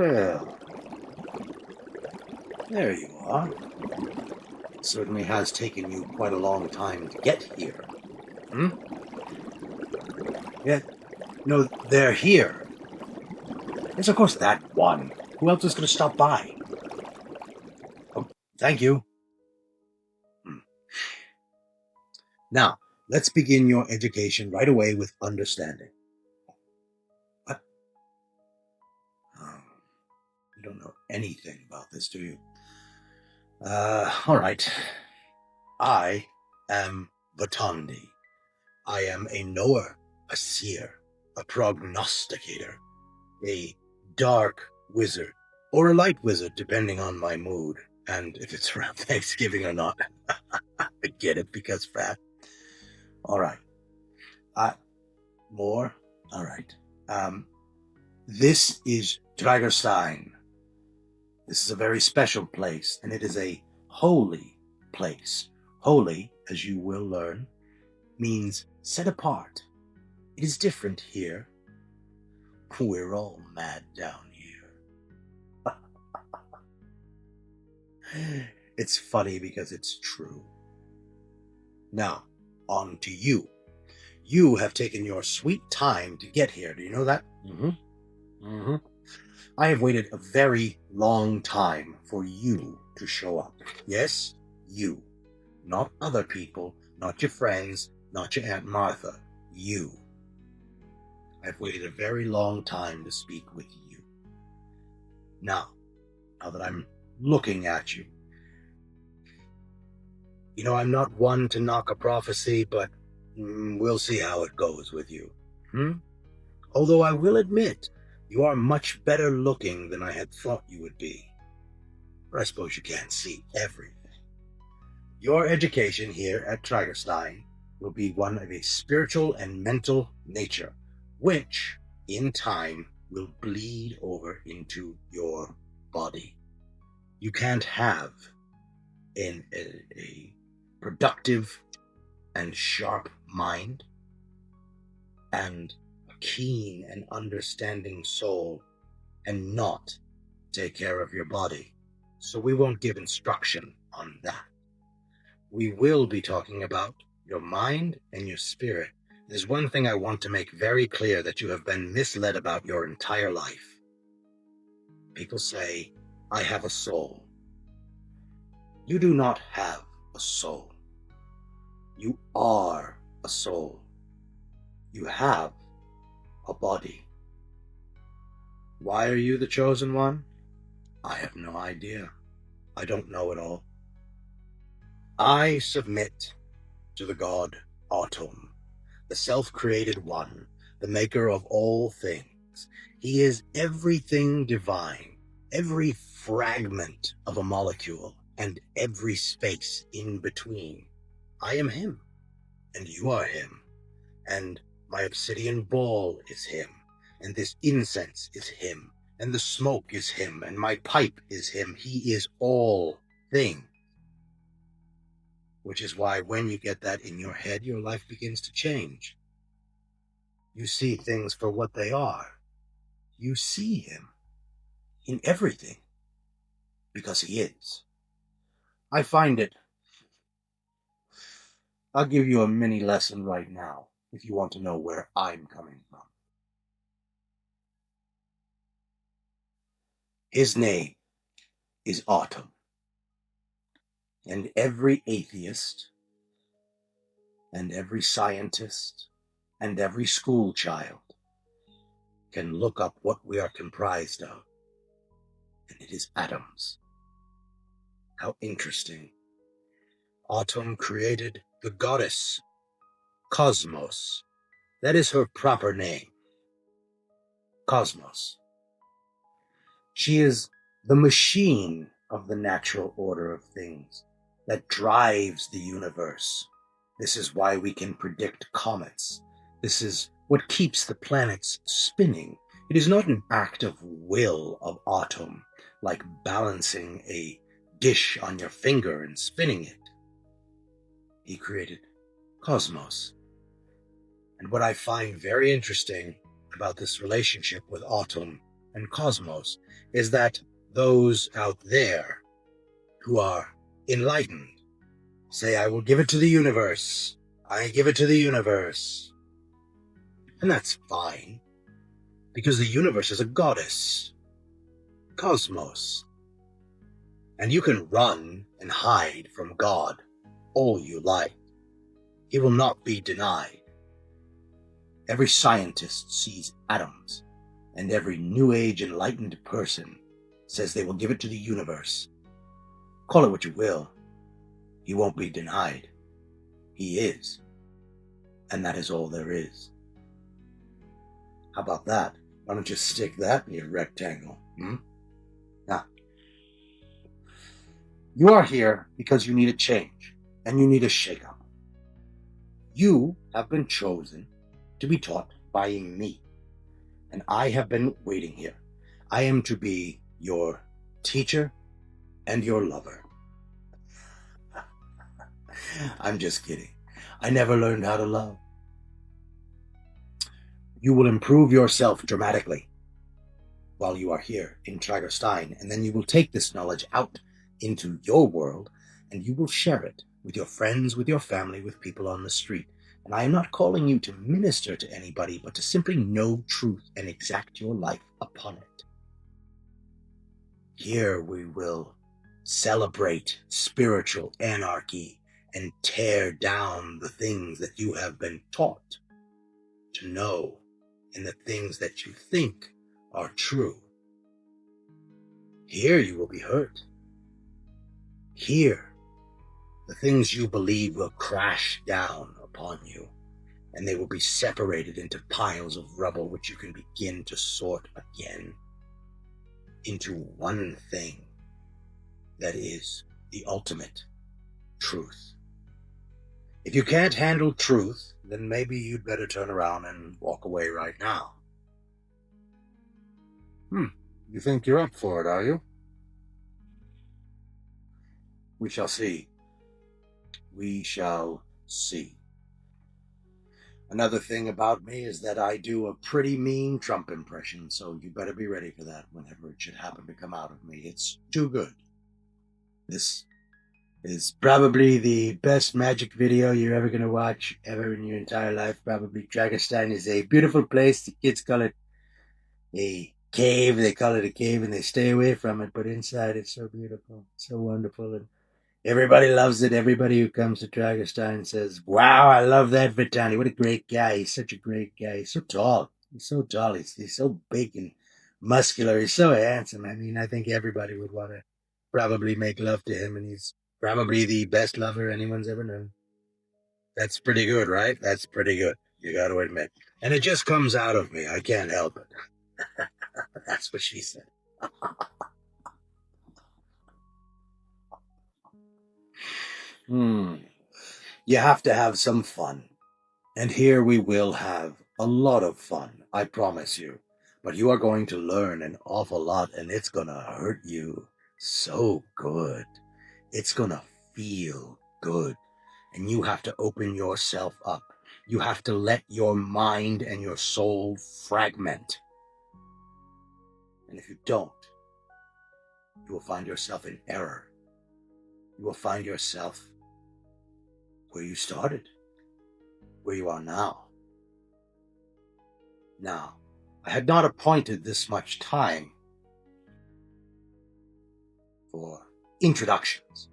Well, there you are. It certainly has taken you quite a long time to get here. Hmm? Yeah, no, they're here. Yes, of course, that one. Who else is going to stop by? Oh, thank you. Hmm. Now, let's begin your education right away with understanding. What? Oh, you don't know anything about this, do you? All right. I am Vatandi. I am a knower, a seer, a prognosticator, a dark wizard, or a light wizard, depending on my mood, and if it's around Thanksgiving or not. I get it, because fat. All right. More? All right. This is Dragerstein. This is a very special place, and it is a holy place. Holy, as you will learn, means set apart. It is different here. We're all mad down here. It's funny because it's true. Now, on to you. You have taken your sweet time to get here. Do you know that? Mm-hmm. I have waited a very long time for you to show up. Yes, you. Not other people, not your friends, not your Aunt Martha. You. I've waited a very long time to speak with you. Now that I'm looking at you, I'm not one to knock a prophecy, but we'll see how it goes with you. Although I will admit, you are much better looking than I had thought you would be. But I suppose you can't see everything. Your education here at Tragerstein will be one of a spiritual and mental nature, which, in time, will bleed over into your body. You can't have a productive and sharp mind and a keen and understanding soul and not take care of your body. So we won't give instruction on that. We will be talking about your mind and your spirit. There's one thing I want to make very clear that you have been misled about your entire life. People say, I have a soul. You do not have a soul. You are a soul. You have a body. Why are you the chosen one? I have no idea. I don't know it all. I submit to the god Autumn, the self-created one, the maker of all things. He is everything divine, every fragment of a molecule, and every space in between. I am him, and you are him, and my obsidian ball is him, and this incense is him, and the smoke is him, and my pipe is him. He is all things. Which is why when you get that in your head, your life begins to change. You see things for what they are. You see him in everything, because he is. I find it. I'll give you a mini lesson right now, if you want to know where I'm coming from. His name is Autumn. And every atheist, and every scientist, and every school child can look up what we are comprised of. And it is atoms. How interesting. Autumn created the goddess, Cosmos. That is her proper name. Cosmos. She is the machine of the natural order of things that drives the universe. This is why we can predict comets. This is what keeps the planets spinning. It is not an act of will of Autumn, like balancing a dish on your finger and spinning it. He created Cosmos. And what I find very interesting about this relationship with Autumn and cosmos is that those out there who are enlightened say, I will give it to the universe. I give it to the universe. And that's fine, because the universe is a goddess, cosmos. And you can run and hide from God all you like. He will not be denied. Every scientist sees atoms, and every New Age enlightened person says they will give it to the universe. Call it what you will. He won't be denied. He is. And that is all there is. How about that? Why don't you stick that in your rectangle? Now, you are here because you need a change, and you need a shakeup. You have been chosen to be taught by me, and I have been waiting here. I am to be your teacher and your lover. I'm just kidding. I never learned how to love. You will improve yourself dramatically while you are here in Tragerstein, and then you will take this knowledge out into your world, and you will share it with your friends, with your family, with people on the street. And I am not calling you to minister to anybody, but to simply know truth and exact your life upon it. Here we will celebrate spiritual anarchy and tear down the things that you have been taught to know and the things that you think are true. Here you will be hurt. Here, the things you believe will crash down upon you, and they will be separated into piles of rubble which you can begin to sort again into one thing that is the ultimate truth. If you can't handle truth, then maybe you'd better turn around and walk away right now. You think you're up for it, are you? We shall see. We shall see. Another thing about me is that I do a pretty mean Trump impression, so you better be ready for that whenever it should happen to come out of me. It's too good. This is probably the best magic video you're ever going to watch ever in your entire life. Probably. Dragonstein is a beautiful place. The kids call it a cave. They call it a cave and they stay away from it, but inside it's so beautiful, so wonderful, and everybody loves it. Everybody who comes to Dragonstein says, wow, I love that Vitani. What a great guy. He's such a great guy. He's so tall. He's so tall. He's so big and muscular. He's so handsome. I mean, I think everybody would want to probably make love to him, and he's probably the best lover anyone's ever known. That's pretty good, right? That's pretty good. You got to admit. And it just comes out of me. I can't help it. That's what she said. You have to have some fun. And here we will have a lot of fun, I promise you. But you are going to learn an awful lot, and it's going to hurt you so good. It's going to feel good. And you have to open yourself up. You have to let your mind and your soul fragment. And if you don't, you will find yourself in error. You will find yourself where you started, where you are now. Now, I had not appointed this much time for introductions,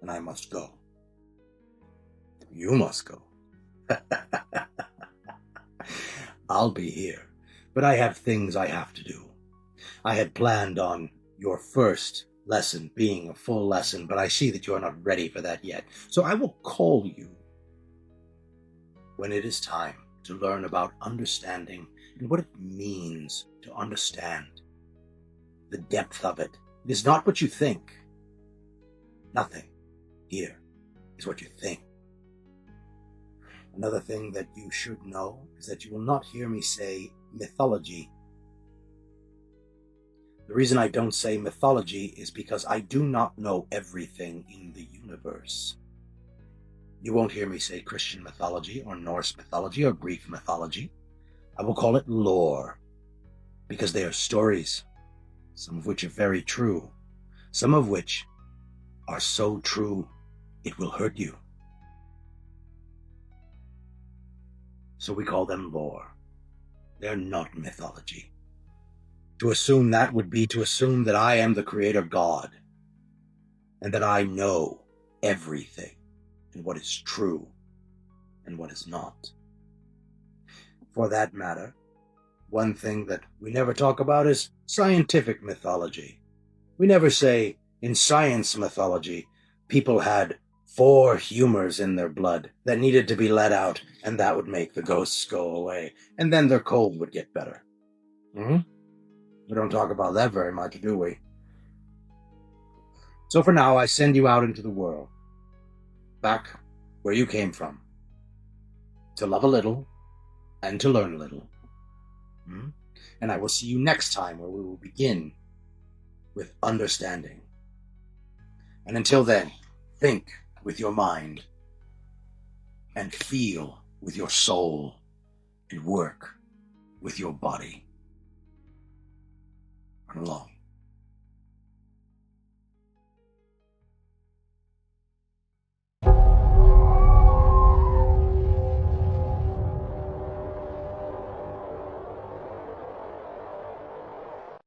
and I must go. You must go. I'll be here, but I have things I have to do. I had planned on your first lesson being a full lesson, but I see that you are not ready for that yet. So I will call you when it is time to learn about understanding and what it means to understand the depth of it. It is not what you think. Nothing here is what you think. Another thing that you should know is that you will not hear me say mythology. The reason I don't say mythology is because I do not know everything in the universe. You won't hear me say Christian mythology or Norse mythology or Greek mythology. I will call it lore, because they are stories, some of which are very true, some of which are so true it will hurt you. So we call them lore. They're not mythology. To assume that would be to assume that I am the creator God, and that I know everything, and what is true, and what is not. For that matter, one thing that we never talk about is scientific mythology. We never say, in science mythology, people had 4 humors in their blood that needed to be let out, and that would make the ghosts go away, and then their cold would get better. We don't talk about that very much, do we? So for now, I send you out into the world, back where you came from, to love a little and to learn a little. And I will see you next time, where we will begin with understanding. And until then, think with your mind, and feel with your soul, and work with your body. Run along.